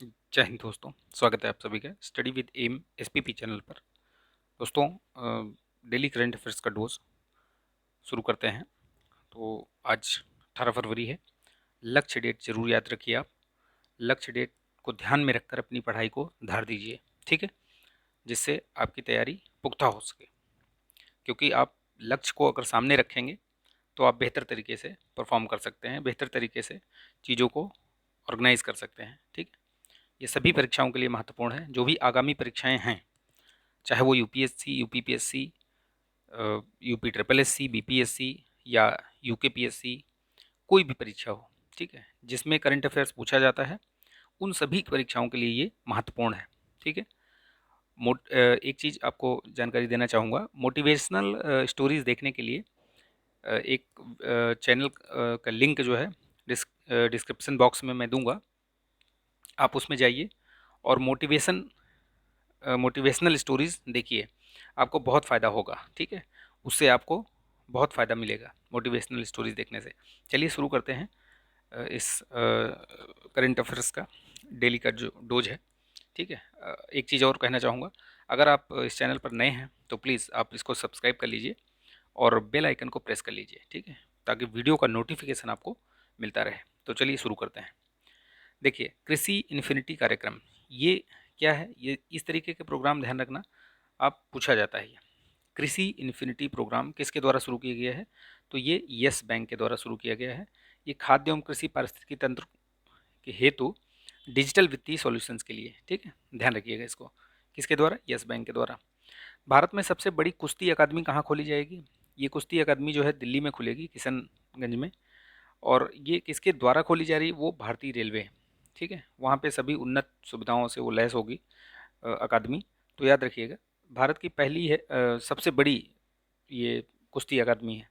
जय हिंद दोस्तों। स्वागत है आप सभी का study with M SPP channel पर। दोस्तों, डेली करंट अफेयर्स का डोज शुरू करते हैं। तो आज 18 फरवरी है। लक्ष्य डेट जरूर याद रखिए आप। लक्ष्य डेट को ध्यान में रखकर अपनी पढ़ाई को धार दीजिए, ठीक है, जिससे आपकी तैयारी पुख्ता हो सके। क्योंकि आप लक्ष्य को अगर सामने रखेंगे तो आप बेहतर तरीके से परफॉर्म कर सकते हैं, बेहतर तरीके से चीज़ों को ऑर्गेनाइज कर सकते हैं, ठीक है। ये सभी परीक्षाओं के लिए महत्वपूर्ण है। जो भी आगामी परीक्षाएं हैं, चाहे वो UPSC, UPPSC, UP triple SC, BPSC या यूकेपीएससी, कोई भी परीक्षा हो, ठीक है, जिसमें करंट अफेयर्स पूछा जाता है, उन सभी परीक्षाओं के लिए ये महत्वपूर्ण है, ठीक है। एक चीज़ आपको जानकारी देना चाहूँगा। मोटिवेशनल स्टोरीज देखने के लिए एक चैनल का लिंक जो है डिस्क्रिप्शन बॉक्स में मैं दूंगा। आप उसमें जाइए और मोटिवेशनल स्टोरीज़ देखिए, आपको बहुत फ़ायदा होगा, ठीक है। उससे आपको बहुत फ़ायदा मिलेगा मोटिवेशनल स्टोरीज़ देखने से। चलिए शुरू करते हैं इस करंट अफेयर्स का डेली का जो डोज है, ठीक है। एक चीज़ और कहना चाहूँगा। अगर आप इस चैनल पर नए हैं तो प्लीज़ आप इसको सब्सक्राइब कर लीजिए और बेल आइकन को प्रेस कर लीजिए, ठीक है, ताकि वीडियो का नोटिफिकेशन आपको मिलता रहे। तो चलिए शुरू करते हैं। देखिए, कृषि इन्फिनिटी कार्यक्रम, ये क्या है? ये इस तरीके के प्रोग्राम ध्यान रखना, आप पूछा जाता है। ये कृषि इन्फिनिटी प्रोग्राम किसके द्वारा शुरू किया गया है? तो ये यस बैंक के द्वारा शुरू किया गया है। ये खाद्य एवं कृषि पारिस्थितिकी तंत्र के हेतु डिजिटल वित्तीय सॉल्यूशंस के लिए, ठीक है, ध्यान रखिएगा इसको। किसके द्वारा? यस बैंक के द्वारा। भारत में सबसे बड़ी कुश्ती अकादमी कहाँ खोली जाएगी? ये कुश्ती अकादमी जो है दिल्ली में खुलेगी, किशनगंज में। और ये किसके द्वारा खोली जा रही है? वो भारतीय रेलवे, ठीक है, वहाँ पे सभी उन्नत सुविधाओं से वो लैस होगी अकादमी। तो याद रखिएगा, भारत की पहली है सबसे बड़ी ये कुश्ती अकादमी है।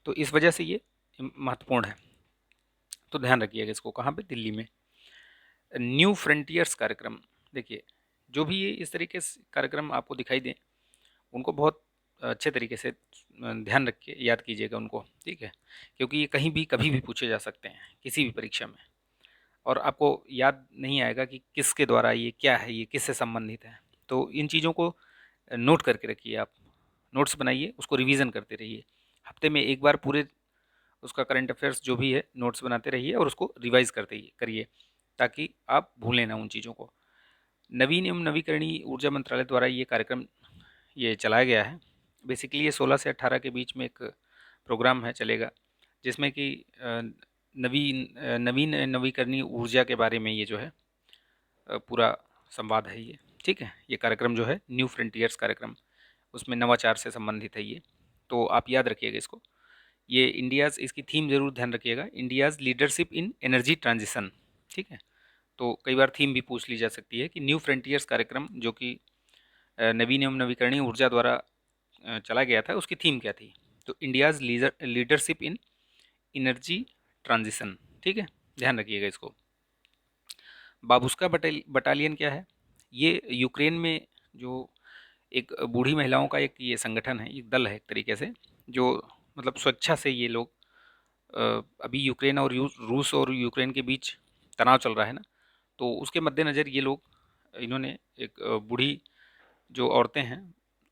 तो इस वजह से ये महत्वपूर्ण है। तो ध्यान रखिएगा इसको। कहाँ पे? दिल्ली में। न्यू फ्रंटियर्स कार्यक्रम, देखिए, जो भी ये इस तरीके से कार्यक्रम आपको दिखाई दें, उनको बहुत अच्छे तरीके से ध्यान रख के याद कीजिएगा उनको, ठीक है, क्योंकि ये कहीं भी कभी भी पूछे जा सकते हैं किसी भी परीक्षा में। और आपको याद नहीं आएगा कि किसके द्वारा, ये क्या है, ये किससे संबंधित है। तो इन चीज़ों को नोट करके रखिए आप। नोट्स बनाइए, उसको रिवीजन करते रहिए। हफ्ते में एक बार पूरे उसका करंट अफेयर्स जो भी है नोट्स बनाते रहिए और उसको रिवाइज करते करिए, ताकि आप भूलें ना उन चीज़ों को। नवीन एवं नवीकरणीय ऊर्जा मंत्रालय द्वारा ये कार्यक्रम ये चलाया गया है। बेसिकली ये 16 से 18 के बीच में एक प्रोग्राम है, चलेगा, जिसमें कि नवीन नवीकरणीय ऊर्जा के बारे में ये जो है पूरा संवाद है ये, ठीक है। ये कार्यक्रम जो है न्यू फ्रंटियर्स कार्यक्रम, उसमें नवाचार से संबंधित है ये। तो आप याद रखिएगा इसको। ये इंडियाज़, इसकी थीम जरूर ध्यान रखिएगा, India's leadership in energy transition, ठीक है। तो कई बार थीम भी पूछ ली जा सकती है कि न्यू फ्रंटियर्स कार्यक्रम जो कि नवीन एवं नवीकरणीय ऊर्जा द्वारा चला गया था, उसकी थीम क्या थी? तो India's leadership in energy transition, ठीक है, ध्यान रखिएगा इसको। बाबुस्का बटालियन क्या है? ये यूक्रेन में जो एक बूढ़ी महिलाओं का एक ये संगठन है, एक दल है एक तरीके से, जो मतलब स्वेच्छा से ये लोग अभी यूक्रेन और रूस और यूक्रेन के बीच तनाव चल रहा है ना, तो उसके मद्देनज़र ये लोग, इन्होंने एक बूढ़ी जो औरतें हैं,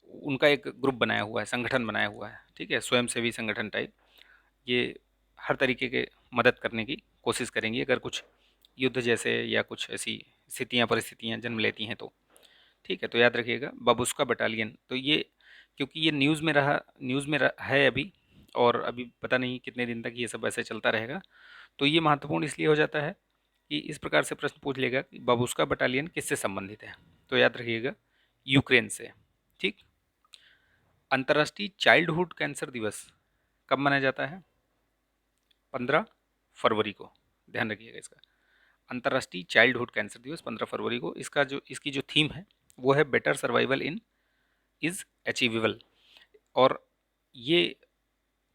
उनका एक ग्रुप बनाया हुआ है, संगठन बनाया हुआ है, ठीक है, स्वयंसेवी संगठन टाइप। ये हर तरीके के मदद करने की कोशिश करेंगी अगर कुछ युद्ध जैसे या कुछ ऐसी स्थितियाँ परिस्थितियाँ जन्म लेती हैं तो, ठीक है। तो याद रखिएगा बाबुस्का बटालियन। तो ये, क्योंकि ये है अभी, और अभी पता नहीं कितने दिन तक ये सब ऐसे चलता रहेगा, तो ये महत्वपूर्ण इसलिए हो जाता है कि इस प्रकार से प्रश्न पूछ लेगा कि बाबुस्का बटालियन किससे संबंधित है। तो याद रखिएगा, यूक्रेन से, ठीक। अंतर्राष्ट्रीय चाइल्डहुड कैंसर दिवस कब मनाया जाता है? 15 फरवरी को, ध्यान रखिएगा इसका। अंतर्राष्ट्रीय चाइल्डहुड कैंसर दिवस 15 फरवरी को। इसकी जो थीम है वो है better survival in is achievable. और ये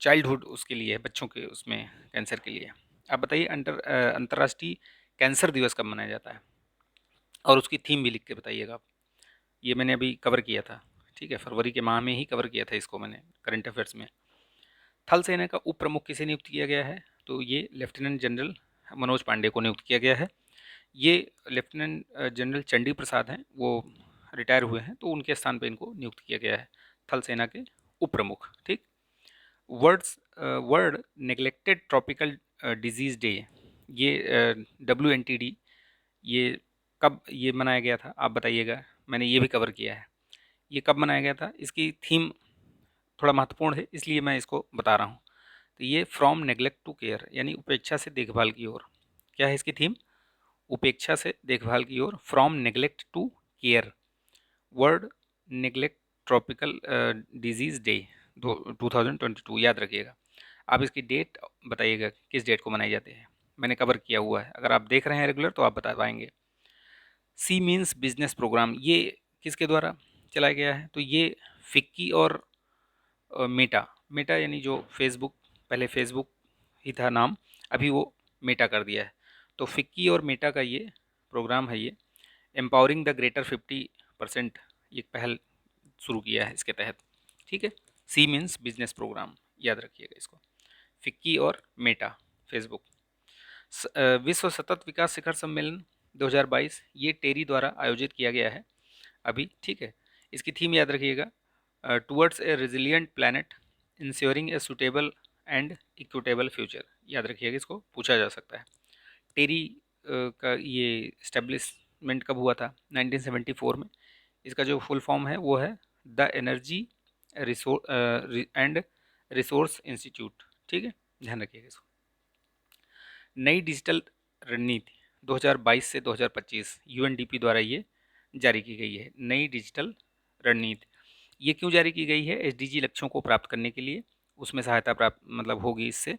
चाइल्डहुड उसके लिए है, बच्चों के उसमें कैंसर के लिए। आप बताइए, अंतर्राष्ट्रीय कैंसर दिवस कब मनाया जाता है? और उसकी थीम भी लिख के बताइएगा आप। ये मैंने अभी कवर किया था, ठीक है, फरवरी के माह में ही कवर किया था इसको मैंने करंट अफेयर्स में। थल सेना का उप प्रमुख किसे नियुक्त किया गया है? तो ये लेफ्टिनेंट जनरल मनोज पांडे को नियुक्त किया गया है। ये लेफ्टिनेंट जनरल चंडी प्रसाद हैं, वो रिटायर हुए हैं, तो उनके स्थान पे इनको नियुक्त किया गया है थल सेना के उप प्रमुख। ठीक। World neglected tropical disease day, ये WNTD, ये कब ये मनाया गया था आप बताइएगा, मैंने ये भी कवर किया है। ये कब मनाया गया था, इसकी थीम थोड़ा महत्वपूर्ण है इसलिए मैं इसको बता रहा हूँ। तो ये फ्रॉम नेग्लेक्ट टू केयर, यानी उपेक्षा से देखभाल की ओर। क्या है इसकी थीम? उपेक्षा से देखभाल की ओर, from neglect to care, world neglect tropical disease day 2022, याद रखिएगा। आप इसकी डेट बताइएगा किस डेट को मनाई जाती है, मैंने कवर किया हुआ है, अगर आप देख रहे हैं रेगुलर तो आप बता पाएंगे। सी मीन्स बिजनेस प्रोग्राम, ये किसके द्वारा चलाया गया है? तो ये फिक्की और मेटा, मेटा यानी जो फेसबुक, पहले फेसबुक ही था नाम, अभी वो मेटा कर दिया है। तो फिक्की और मेटा का ये प्रोग्राम है, ये एम्पावरिंग द ग्रेटर 50%, ये पहल शुरू किया है इसके तहत। ठीक है, सी मीन्स बिजनेस प्रोग्राम, याद रखिएगा इसको। फिक्की और मेटा, फेसबुक। विश्व सतत विकास शिखर सम्मेलन 2022, ये टेरी द्वारा आयोजित किया गया है अभी। ठीक है, इसकी थीम याद रखिएगा, towards a resilient planet ensuring a suitable and equitable future, याद रखिएगा, इसको पूछा जा सकता है। टेरी का ये इस्टेब्लिशमेंट कब हुआ था? 1974 में। इसका जो फुल फॉर्म है वो है the energy and resource institute. ठीक है, ध्यान रखिएगा इसको। नई डिजिटल रणनीति 2022 से 2025 UNDP द्वारा ये जारी की गई है, नई डिजिटल रणनीति। ये क्यों जारी की गई है? SDG लक्ष्यों को प्राप्त करने के लिए उसमें सहायता प्राप्त मतलब होगी इससे।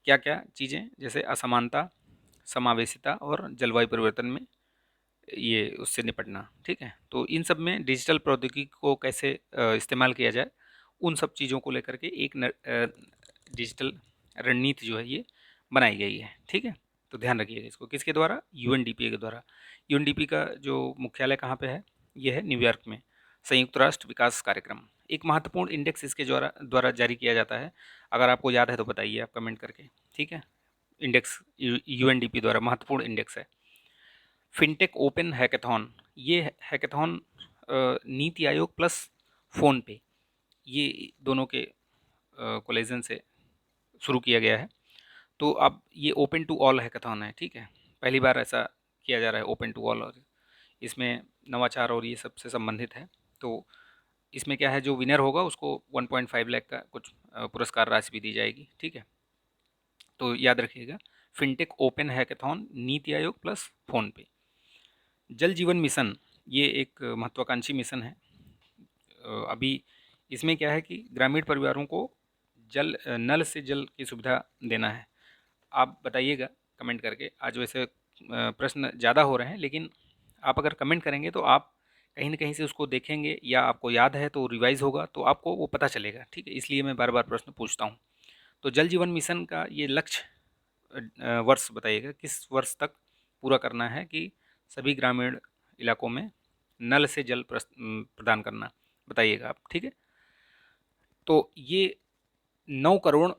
क्या क्या चीज़ें? जैसे असमानता, समावेशिता और जलवायु परिवर्तन में ये उससे निपटना। ठीक है, तो इन सब में डिजिटल प्रौद्योगिकी को कैसे इस्तेमाल किया जाए, उन सब चीज़ों को लेकर के एक डिजिटल रणनीति जो है ये बनाई गई है। ठीक है, तो ध्यान रखिएगा इसको। किसके द्वारा? UNDP के द्वारा। UNDP का जो मुख्यालय कहाँ पे है? ये है न्यूयॉर्क में। संयुक्त राष्ट्र विकास कार्यक्रम, एक महत्वपूर्ण इंडेक्स इसके द्वारा द्वारा जारी किया जाता है। अगर आपको याद है तो बताइए आप कमेंट करके। ठीक है, इंडेक्स UNDP द्वारा महत्वपूर्ण इंडेक्स है। फिनटेक ओपन हैकेथॉन, ये hackathon NITI Aayog plus phone पे, ये दोनों के कोलेजन से शुरू किया गया है। तो अब ये ओपन टू ऑल हैकेथॉन है। ठीक है, पहली बार ऐसा किया जा रहा है ओपन टू ऑल, और इसमें नवाचार और ये सब से संबंधित है। तो इसमें क्या है, जो विनर होगा उसको 1.5 लाख का कुछ पुरस्कार राशि भी दी जाएगी। ठीक है, तो याद रखिएगा, fintech open hackathon, NITI Aayog plus phone पे। जल जीवन मिशन, ये एक महत्वाकांक्षी मिशन है। अभी इसमें क्या है कि ग्रामीण परिवारों को नल से जल की सुविधा देना है। आप बताइएगा कमेंट करके। आज वैसे प्रश्न ज़्यादा हो रहे हैं, लेकिन आप अगर कमेंट करेंगे तो आप कहीं न कहीं से उसको देखेंगे, या आपको याद है तो रिवाइज़ होगा तो आपको वो पता चलेगा। ठीक है, इसलिए मैं बार बार प्रश्न पूछता हूँ। तो जल जीवन मिशन का ये लक्ष्य वर्ष बताइएगा, किस वर्ष तक पूरा करना है कि सभी ग्रामीण इलाकों में नल से जल प्रदान करना, बताइएगा आप। ठीक है, तो ये 9 करोड़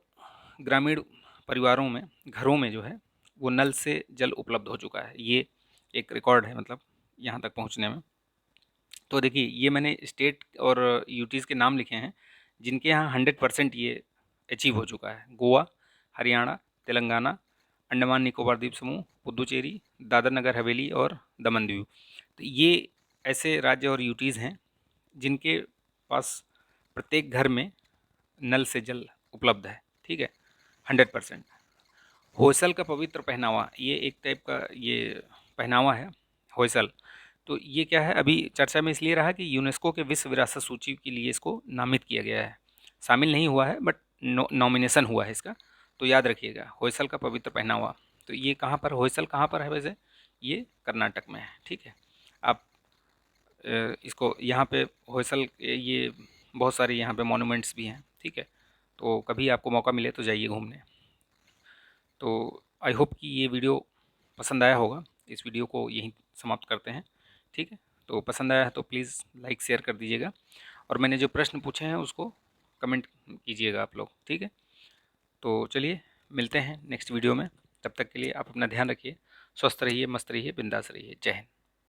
ग्रामीण परिवारों में, घरों में जो है वो नल से जल उपलब्ध हो चुका है। ये एक रिकॉर्ड है, मतलब यहाँ तक पहुँचने में। तो देखिए, ये मैंने स्टेट और यूटीज़ के नाम लिखे हैं जिनके यहाँ 100% ये अचीव हो चुका है। गोवा, हरियाणा, तेलंगाना, अंडमान निकोबार द्वीप समूह, पुदुचेरी, दादर नगर हवेली और दमन दीव। तो ये ऐसे राज्य और यूटीज़ हैं जिनके पास प्रत्येक घर में नल से जल उपलब्ध है। ठीक है, 100%। होयसल का पवित्र पहनावा, ये एक टाइप का ये पहनावा है, होयसल। तो ये क्या है, अभी चर्चा में इसलिए रहा कि यूनेस्को के विश्व विरासत सूची के लिए इसको नामित किया गया है। शामिल नहीं हुआ है, बट नॉमिनेशन हुआ है इसका। तो याद रखिएगा, होयसल का पवित्र पहनावा। तो ये कहाँ पर, होयसल कहाँ पर है वैसे? ये कर्नाटक में है। ठीक है, आप इसको यहाँ पे होयसल, ये बहुत सारे यहाँ पे मॉन्यूमेंट्स भी हैं। ठीक है, तो कभी आपको मौका मिले तो जाइए घूमने। तो आई होप कि ये वीडियो पसंद आया होगा। इस वीडियो को यहीं समाप्त करते हैं। ठीक है, तो पसंद आया है तो प्लीज़ लाइक शेयर कर दीजिएगा, और मैंने जो प्रश्न पूछे हैं उसको कमेंट कीजिएगा आप लोग। ठीक है, तो चलिए मिलते हैं नेक्स्ट वीडियो में। तब तक के लिए आप अपना ध्यान रखिए, स्वस्थ रहिए, मस्त रहिए, बिंदास रहिए। जय हिंद।